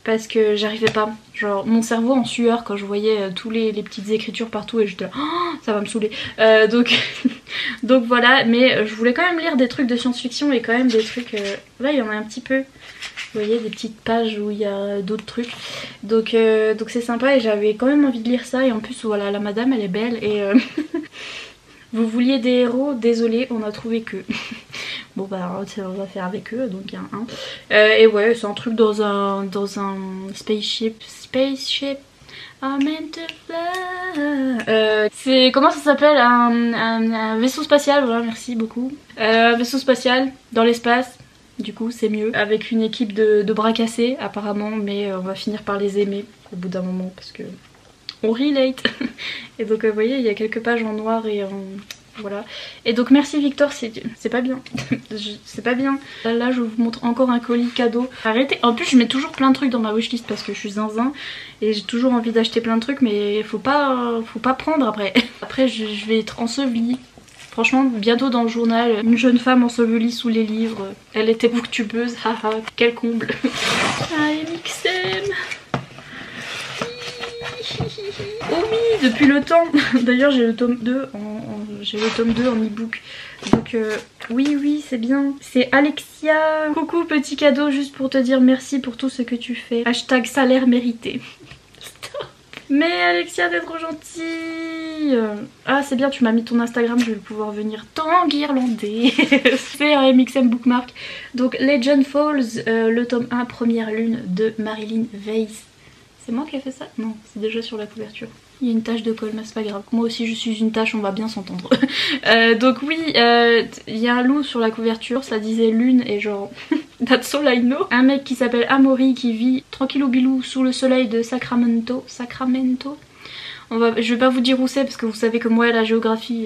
S1: parce que j'arrivais pas, genre mon cerveau en sueur quand je voyais tous les petites écritures partout et j'étais là, oh, ça va me saouler. Donc voilà, mais je voulais quand même lire des trucs de science-fiction et quand même des trucs, là il y en a un petit peu. Vous voyez des petites pages où il y a d'autres trucs, donc c'est sympa et j'avais quand même envie de lire ça. Et en plus voilà, la madame elle est belle et vous vouliez des héros, désolé on a trouvé que. Bon bah on va faire avec eux, donc il y a un. Et ouais c'est un truc dans un spaceship. I'm meant to fly. C'est comment ça s'appelle, un vaisseau spatial, voilà merci beaucoup. Vaisseau spatial dans l'espace. Du coup c'est mieux, avec une équipe de bras cassés apparemment, mais on va finir par les aimer au bout d'un moment parce que on relate. Et donc vous voyez il y a quelques pages en noir et en... voilà. Et donc merci Victor, c'est pas bien. C'est pas bien. Là je vous montre encore un colis cadeau. Arrêtez. En plus je mets toujours plein de trucs dans ma wishlist parce que je suis zinzin et j'ai toujours envie d'acheter plein de trucs, mais faut pas prendre après. Après je vais être ensevelie. Franchement, bientôt dans le journal, une jeune femme ensevelie sous les livres. Elle était booktubeuse, haha, quel comble. AMXM. Oh oui, depuis le temps. D'ailleurs j'ai le tome 2 en e-book. Donc oui c'est bien. C'est Alexia. Coucou, petit cadeau juste pour te dire merci pour tout ce que tu fais. Hashtag salaire mérité. Stop. Mais Alexia t'es trop gentille. Ah c'est bien, tu m'as mis ton Instagram, je vais pouvoir venir t'enguirlander. C'est un MXM bookmark. Donc Legend Falls, le tome 1, première lune de Marilyn Weiss. C'est moi qui ai fait ça? Non, c'est déjà sur la couverture. Il y a une tache de colle, mais c'est pas grave. Moi aussi je suis une tache, on va bien s'entendre. Donc oui, il y a un loup sur la couverture, ça disait lune et genre... That's all I know. Un mec qui s'appelle Amaury qui vit tranquillou bilou sous le soleil de Sacramento. Je vais pas vous dire où c'est parce que vous savez que moi la géographie,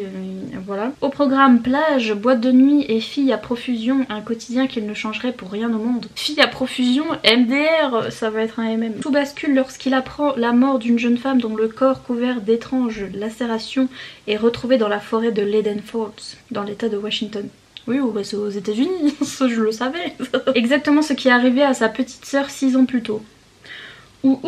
S1: voilà. Au programme plage, boîte de nuit et filles à profusion, un quotidien qu'il ne changerait pour rien au monde. Filles à profusion, MDR, ça va être un MM. Tout bascule lorsqu'il apprend la mort d'une jeune femme dont le corps couvert d'étranges lacérations est retrouvé dans la forêt de Legend Falls, dans l'état de Washington. Oui, bah c'est aux États-Unis, ça je le savais. Exactement ce qui est arrivé à sa petite sœur 6 ans plus tôt. Ouh,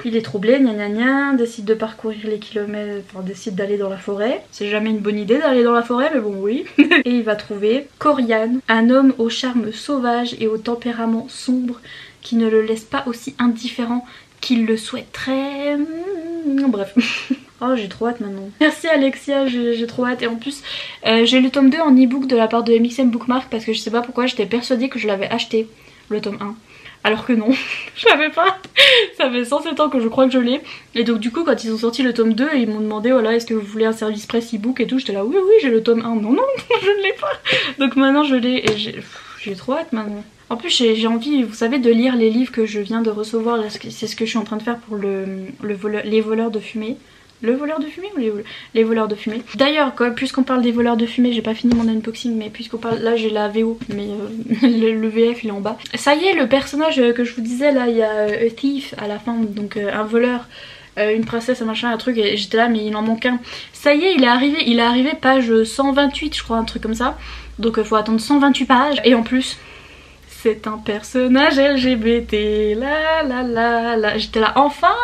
S1: il est troublé, gna gna gna, décide de parcourir les kilomètres, enfin décide d'aller dans la forêt. C'est jamais une bonne idée d'aller dans la forêt, mais bon oui. Et il va trouver Corian, un homme au charme sauvage et au tempérament sombre qui ne le laisse pas aussi indifférent qu'il le souhaiterait. Bref. Oh j'ai trop hâte maintenant. Merci Alexia, j'ai trop hâte. Et en plus j'ai le tome 2 en e-book de la part de MXM Bookmark parce que je sais pas pourquoi j'étais persuadée que je l'avais acheté, le tome 1. Alors que non, je l'avais pas. Ça fait 107 ans que je crois que je l'ai. Et donc du coup quand ils ont sorti le tome 2, ils m'ont demandé voilà est-ce que vous voulez un service presse e-book et tout. J'étais là oui j'ai le tome 1. Non je ne l'ai pas. Donc maintenant je l'ai et j'ai trop hâte maintenant. En plus j'ai envie, vous savez, de lire les livres que je viens de recevoir. C'est ce que je suis en train de faire pour les voleurs de fumée. Le voleur de fumée ou les voleurs de fumée. D'ailleurs, puisqu'on parle des voleurs de fumée, j'ai pas fini mon unboxing, mais puisqu'on parle... Là j'ai la VO, mais le VF il est en bas. Ça y est, le personnage que je vous disais, là il y a a thief à la fin, donc un voleur, une princesse, un machin, un truc, et j'étais là mais il en manque un. Ça y est, il est arrivé page 128 je crois, un truc comme ça. Donc faut attendre 128 pages, et en plus... C'est un personnage LGBT, la. J'étais là, enfin.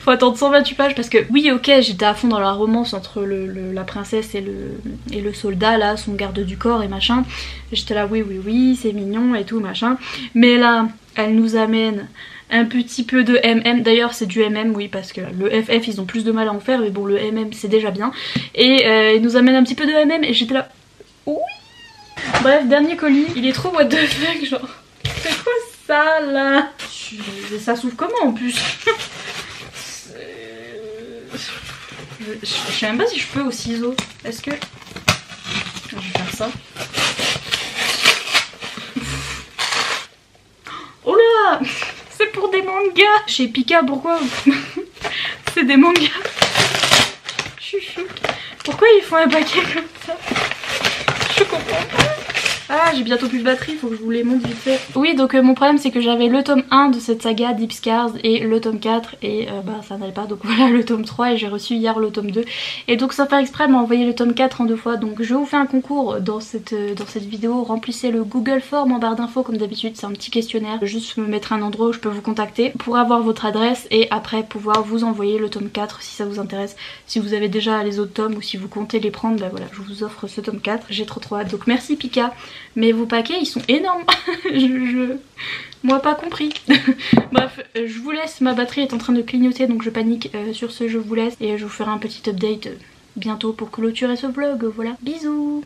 S1: Faut attendre 128 pages parce que oui ok j'étais à fond dans la romance entre la princesse et le soldat là, son garde du corps et machin. J'étais là oui c'est mignon et tout machin. Mais là elle nous amène un petit peu de MM. D'ailleurs c'est du MM oui parce que le FF ils ont plus de mal à en faire, mais bon le MM c'est déjà bien. Et il nous amène un petit peu de MM et j'étais là, oui. Bref, dernier colis, il est trop what the fuck, genre. C'est quoi ça là? Ça s'ouvre comment en plus? Je sais même pas si je peux au ciseau. Est-ce que... Je vais faire ça. Oh là! Ah, c'est pour des mangas. Chez Pika, pourquoi c'est des mangas? Je suis choquée. Pourquoi ils font un paquet comme ça? Je comprends pas. Ah, j'ai bientôt plus de batterie, faut que je vous les montre vite fait. Oui, donc mon problème c'est que j'avais le tome 1 de cette saga Deep Scars et le tome 4 et bah ça n'allait pas, donc voilà le tome 3 et j'ai reçu hier le tome 2. Et donc sans faire exprès, elle m'a envoyé le tome 4 en 2 fois. Donc je vous fais un concours dans cette vidéo. Remplissez le Google Form en barre d'infos comme d'habitude, c'est un petit questionnaire. Juste me mettre un endroit où je peux vous contacter pour avoir votre adresse et après pouvoir vous envoyer le tome 4 si ça vous intéresse. Si vous avez déjà les autres tomes ou si vous comptez les prendre, bah voilà, je vous offre ce tome 4. J'ai trop hâte, donc merci Pika. Mais vos paquets ils sont énormes. Moi pas compris. Bref, je vous laisse, ma batterie est en train de clignoter donc je panique. Sur ce je vous laisse et je vous ferai un petit update bientôt pour clôturer ce vlog. Voilà, bisous.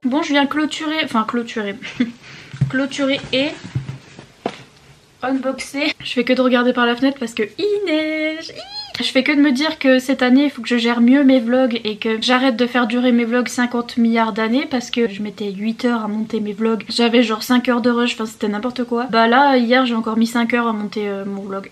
S1: Bon, je viens clôturer et unboxer. Je fais que de regarder par la fenêtre parce que il neige. Je fais que de me dire que cette année il faut que je gère mieux mes vlogs et que j'arrête de faire durer mes vlogs 50 milliards d'années parce que je mettais 8 heures à monter mes vlogs. J'avais genre 5 heures de rush, enfin c'était n'importe quoi. Bah là hier j'ai encore mis 5 heures à monter mon vlog.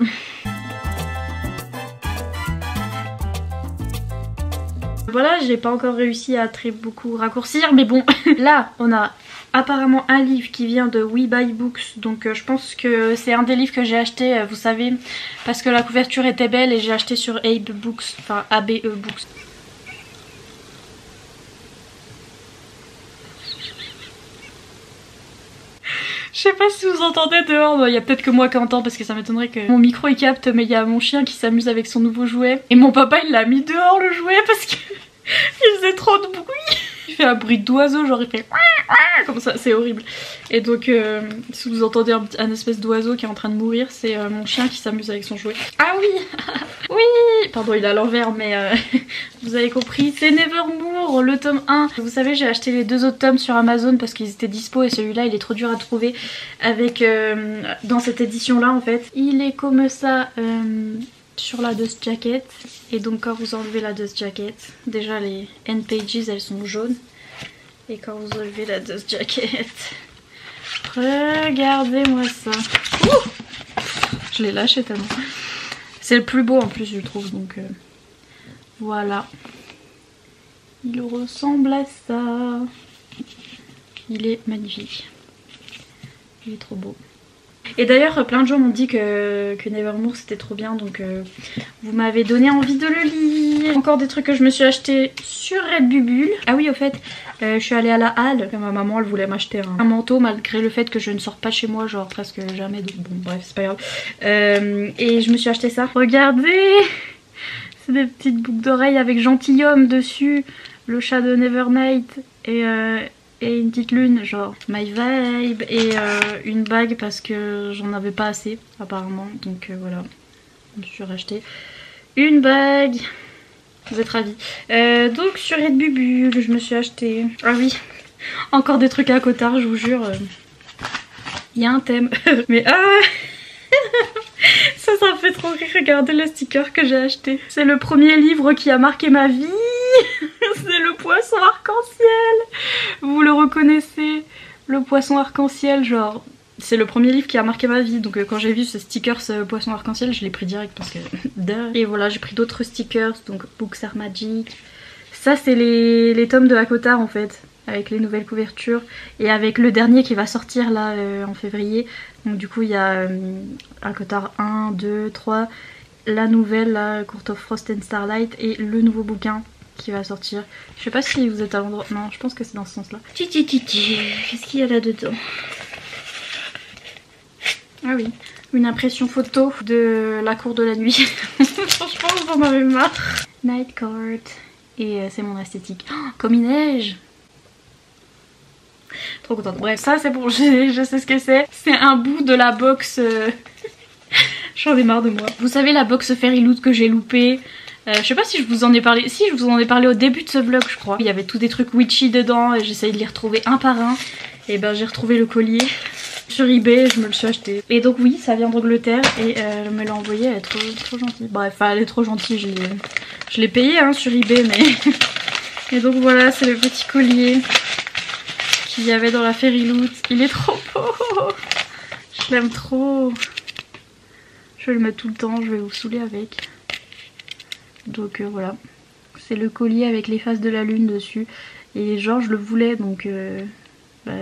S1: Voilà, j'ai pas encore réussi à très beaucoup raccourcir, mais bon, là on a apparemment un livre qui vient de We Buy Books, donc je pense que c'est un des livres que j'ai acheté, vous savez, parce que la couverture était belle et j'ai acheté sur Abe Books, enfin ABE Books. Je sais pas si vous entendez dehors, il y a peut-être que moi qui entends parce que ça m'étonnerait que mon micro il capte, mais il y a mon chien qui s'amuse avec son nouveau jouet. Et mon papa il l'a mis dehors le jouet parce que il faisait trop de bruit. Il fait un bruit d'oiseau, genre il fait comme ça, c'est horrible. Et donc si vous entendez un espèce d'oiseau qui est en train de mourir, c'est mon chien qui s'amuse avec son jouet. Ah oui. Oui. Pardon, il est à l'envers, mais vous avez compris. C'est Nevermore, le tome 1. Vous savez, j'ai acheté les 2 autres tomes sur Amazon parce qu'ils étaient dispo et celui-là il est trop dur à trouver avec dans cette édition là en fait. Il est comme ça sur la dust jacket, et donc quand vous enlevez la dust jacket, déjà les end pages elles sont jaunes, et quand vous enlevez la dust jacket, regardez-moi ça. Ouh, je l'ai lâché tellement. C'est le plus beau en plus je trouve, donc voilà. Il ressemble à ça. Il est magnifique. Il est trop beau. Et d'ailleurs plein de gens m'ont dit que Nevermore c'était trop bien, donc vous m'avez donné envie de le lire. Encore des trucs que je me suis acheté sur Redbubble. Ah oui, au fait, je suis allée à la halle. Ma maman elle voulait m'acheter un manteau malgré le fait que je ne sors pas chez moi genre presque jamais, donc bon bref c'est pas grave. Et je me suis acheté ça. Regardez, c'est des petites boucles d'oreilles avec gentilhomme dessus, le chat de Nevernight et une petite lune, genre my vibe, et une bague parce que j'en avais pas assez apparemment, donc voilà, je me suis racheté une bague. Vous êtes ravis. Donc sur Redbubble je me suis acheté, ah oui, encore des trucs à Cotard, je vous jure. Il y a un thème mais ça me fait trop rire. Regardez le sticker que j'ai acheté. C'est le premier livre qui a marqué ma vie. C'est le poisson arc-en-ciel. Vous le reconnaissez, le poisson arc-en-ciel, genre c'est le premier livre qui a marqué ma vie. Donc quand j'ai vu ce sticker, ce poisson arc-en-ciel, je l'ai pris direct parce que et voilà, j'ai pris d'autres stickers, donc Books Are Magic. Ça c'est les tomes de Hakotar en fait, avec les nouvelles couvertures et avec le dernier qui va sortir là en février. Donc du coup il y a Hakotar 1, 2, 3, la nouvelle là, Court of Frost and Starlight, et le nouveau bouquin qui va sortir. Je sais pas si vous êtes à l'endroit, non je pense que c'est dans ce sens là. Qu'est-ce qu'il y a là dedans? Ah oui, une impression photo de la cour de la nuit. Franchement j'en avais marre. Night Court. Et c'est mon esthétique. Oh, comme il neige. Trop contente. Bref, ça c'est bon, je sais ce que c'est. C'est un bout de la box. J'en ai marre de moi. Vous savez la box Fairy Loot que j'ai loupée. Je sais pas si je vous en ai parlé. Si, je vous en ai parlé au début de ce vlog je crois. Il y avait tous des trucs witchy dedans et j'essayais de les retrouver un par un. Et ben j'ai retrouvé le collier sur eBay, je me le suis acheté. Et donc oui, ça vient d'Angleterre et elle me l'a envoyé, elle est trop gentille. Bref, elle est trop gentille, je l'ai payé hein, sur eBay mais... Et donc voilà, c'est le petit collier qu'il y avait dans la Fairy Loot. Il est trop beau. Je l'aime trop. Je vais le mettre tout le temps, je vais vous saouler avec. Donc voilà, c'est le collier avec les faces de la lune dessus. Et genre je le voulais donc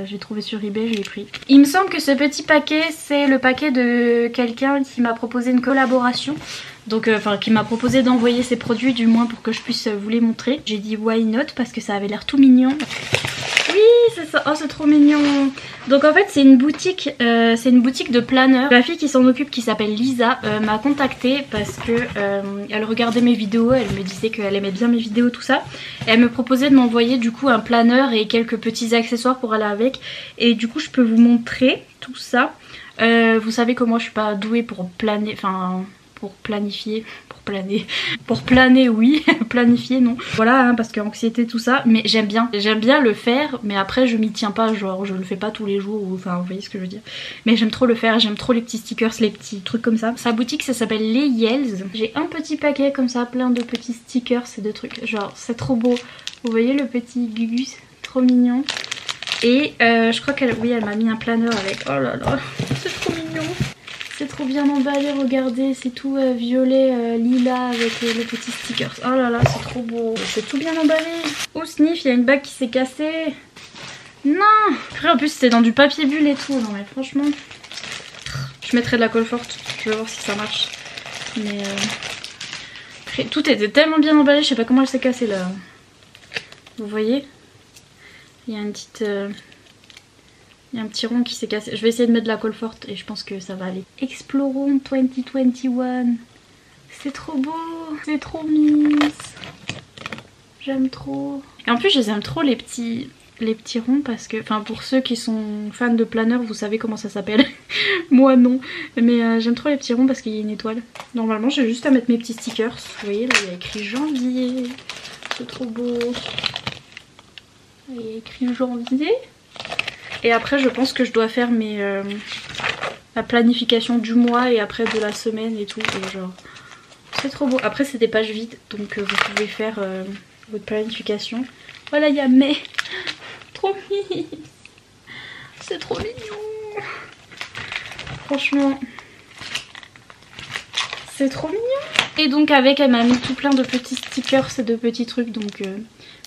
S1: j'ai trouvé sur eBay, je l'ai pris. Il me semble que ce petit paquet c'est le paquet de quelqu'un qui m'a proposé une collaboration. Donc enfin qui m'a proposé d'envoyer ses produits du moins pour que je puisse vous les montrer. J'ai dit why not parce que ça avait l'air tout mignon. Oui c'est ça, oh c'est trop mignon. Donc en fait c'est une boutique de planeurs. La fille qui s'en occupe qui s'appelle Lisa m'a contactée parce que elle regardait mes vidéos, elle me disait qu'elle aimait bien mes vidéos tout ça. Et elle me proposait de m'envoyer du coup un planeur et quelques petits accessoires pour aller avec. Et du coup je peux vous montrer tout ça. Vous savez que moi je suis pas douée pour planer, enfin pour planifier, pour planer oui, planifier non. Voilà hein, parce que anxiété tout ça, mais j'aime bien le faire, mais après je m'y tiens pas, genre je le fais pas tous les jours, ou, enfin vous voyez ce que je veux dire. Mais j'aime trop le faire, j'aime trop les petits stickers, les petits trucs comme ça. Sa boutique ça s'appelle Les Yells. J'ai un petit paquet comme ça, plein de petits stickers et de trucs, genre c'est trop beau. Vous voyez le petit Gugus, trop mignon. Et je crois qu'elle, oui elle m'a mis un planeur avec, oh là là, c'est trop mignon. C'est trop bien emballé, regardez, c'est tout violet, lilas avec les petits stickers. Oh là là, c'est trop beau. C'est tout bien emballé. Oh sniff, il y a une bague qui s'est cassée. Non. Après en plus c'était dans du papier bulle et tout. Non mais franchement, je mettrai de la colle forte. Je vais voir si ça marche. Mais après, tout était tellement bien emballé, je sais pas comment elle s'est cassée là. Vous voyez? Il y a une petite... Il y a un petit rond qui s'est cassé. Je vais essayer de mettre de la colle forte et je pense que ça va aller. Explorons 2021. C'est trop beau. C'est trop miss. J'aime trop. Et en plus je les aime trop les petits ronds parce que... Enfin pour ceux qui sont fans de planeurs vous savez comment ça s'appelle. Moi non. Mais j'aime trop les petits ronds parce qu'il y a une étoile. Normalement j'ai juste à mettre mes petits stickers. Vous voyez là il y a écrit janvier. C'est trop beau. Il y a écrit janvier. Et après je pense que je dois faire la planification du mois et après de la semaine et tout. Et genre c'est trop beau. Après c'est des pages vides donc vous pouvez faire votre planification. Voilà il y a mai. Trop mignon. C'est trop mignon. Franchement c'est trop mignon. Et donc avec elle m'a mis tout plein de petits stickers et de petits trucs donc...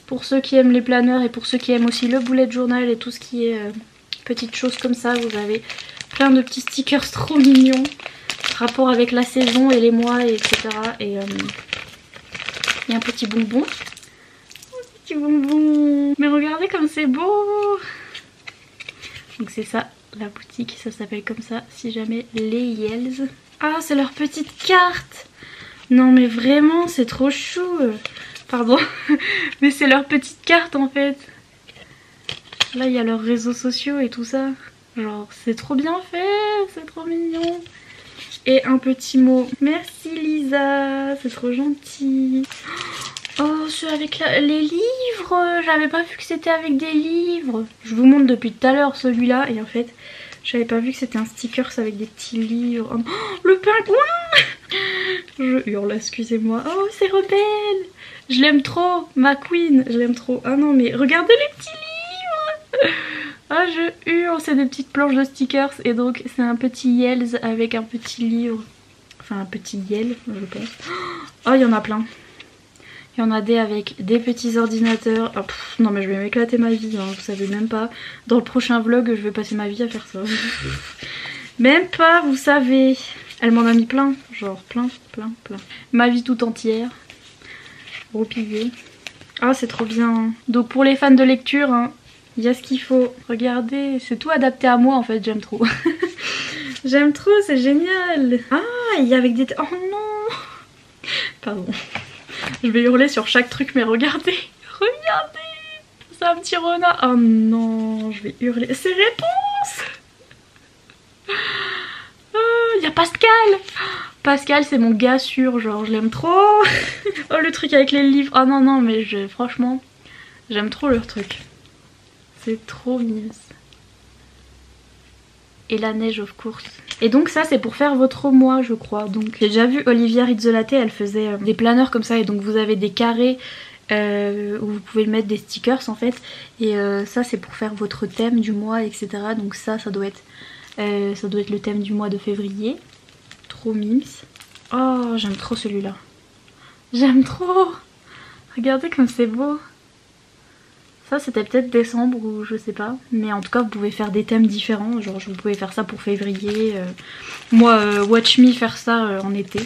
S1: Pour ceux qui aiment les planeurs et pour ceux qui aiment aussi le bullet journal et tout ce qui est petites choses comme ça, vous avez Plein de petits stickers trop mignons. Rapport avec la saison et les mois, etc. Et il y a un petit bonbon. Un petit bonbon. Mais regardez comme c'est beau. Donc c'est ça, la boutique. Ça s'appelle comme ça, si jamais les Yells. Ah, c'est leur petite carte. Non mais vraiment, c'est trop chou. Pardon. Mais c'est leur petite carte en fait. Là, il y a leurs réseaux sociaux et tout ça. Genre, c'est trop bien fait. C'est trop mignon. Et un petit mot. Merci Lisa. C'est trop gentil. Oh, c'est avec les livres. J'avais pas vu que c'était avec des livres. Je vous montre depuis tout à l'heure celui-là. Et en fait, j'avais pas vu que c'était un sticker avec des petits livres. Oh, le pingouin. Je hurle, excusez-moi. Oh, c'est rebelle. Je l'aime trop. Ma queen, je l'aime trop. Ah non, mais regardez les petits livres. Ah, je hurle. C'est des petites planches de stickers. Et donc, c'est un petit Yells avec un petit livre. Enfin, un petit Yell, je pense. Oh, il y en a plein. Il y en a des avec des petits ordinateurs. Oh, non mais je vais m'éclater ma vie, hein, vous savez même pas. Dans le prochain vlog, je vais passer ma vie à faire ça. Même pas, vous savez. Elle m'en a mis plein. Genre plein. Ma vie tout entière. Repliée. Ah, c'est trop bien. Donc pour les fans de lecture, hein, il y a ce qu'il faut. Regardez, c'est tout adapté à moi en fait, j'aime trop. J'aime trop, c'est génial. Ah, il y a avec des... Oh non. Pardon. Je vais hurler sur chaque truc, mais regardez. Regardez. C'est un petit renard. Oh non, je vais hurler. C'est Réponse. Il y a Pascal. Pascal, c'est mon gars sûr, genre je l'aime trop. Oh, le truc avec les livres. Oh non, non, mais franchement, j'aime trop leur truc. C'est trop mignon. Et la neige, of course. Et donc ça, c'est pour faire votre mois, je crois. Donc j'ai déjà vu Olivia Rizzolatti, elle faisait des planeurs comme ça. Et donc vous avez des carrés où vous pouvez mettre des stickers en fait. Et ça, c'est pour faire votre thème du mois, etc. Donc ça doit être le thème du mois de février. Trop mimes. Oh, j'aime trop celui-là. J'aime trop. Regardez comme c'est beau. Ça c'était peut-être décembre ou je sais pas. Mais en tout cas vous pouvez faire des thèmes différents. Genre vous pouvez faire ça pour février. Moi watch me faire ça en été. De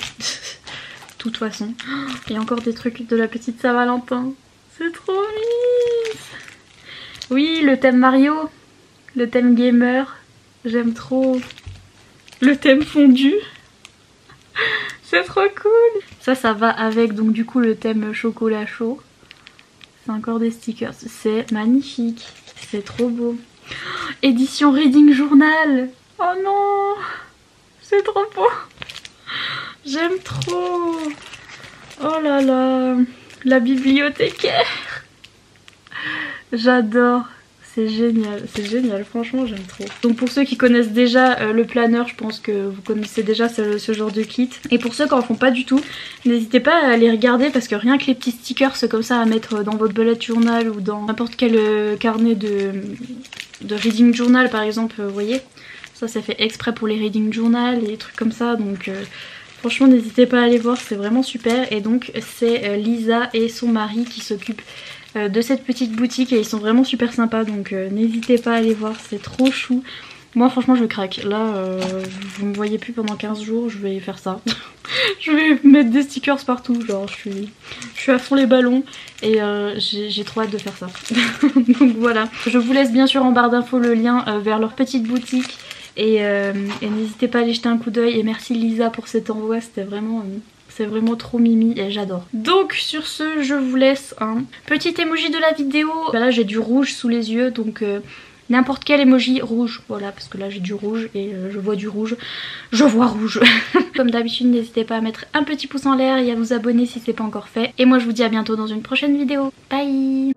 S1: toute façon. Il y a encore des trucs de la petite Saint-Valentin. C'est trop mignon. Oui, le thème Mario. Le thème gamer. J'aime trop. Le thème fondu. C'est trop cool. Ça va avec donc du coup le thème chocolat chaud. C'est encore des stickers. C'est magnifique. C'est trop beau. Édition Reading Journal. Oh non. C'est trop beau. J'aime trop. Oh là là. La bibliothécaire. J'adore. C'est génial, franchement j'aime trop. Donc pour ceux qui connaissent déjà le planeur, je pense que vous connaissez déjà ce genre de kit. Et pour ceux qui en font pas du tout, n'hésitez pas à les regarder parce que rien que les petits stickers comme ça à mettre dans votre bullet journal ou dans n'importe quel carnet de reading journal par exemple, vous voyez, ça fait exprès pour les reading journal et des trucs comme ça. Donc franchement n'hésitez pas à aller voir, c'est vraiment super. Et donc c'est Lisa et son mari qui s'occupent de cette petite boutique et ils sont vraiment super sympas, donc n'hésitez pas à aller voir, c'est trop chou. Moi franchement je craque, là vous me voyez plus pendant 15 jours, je vais faire ça. Je vais mettre des stickers partout, genre je suis à fond les ballons et j'ai trop hâte de faire ça. Donc voilà, je vous laisse bien sûr en barre d'infos le lien vers leur petite boutique et n'hésitez pas à aller jeter un coup d'œil. Et merci Lisa pour cet envoi, c'était vraiment... c'est vraiment trop mimi et j'adore. Donc sur ce, je vous laisse un petit emoji de la vidéo. Là j'ai du rouge sous les yeux, donc n'importe quel emoji rouge. Voilà, parce que là j'ai du rouge et je vois du rouge. Je vois rouge. Comme d'habitude, n'hésitez pas à mettre un petit pouce en l'air et à vous abonner si c'est pas encore fait. Et moi je vous dis à bientôt dans une prochaine vidéo. Bye.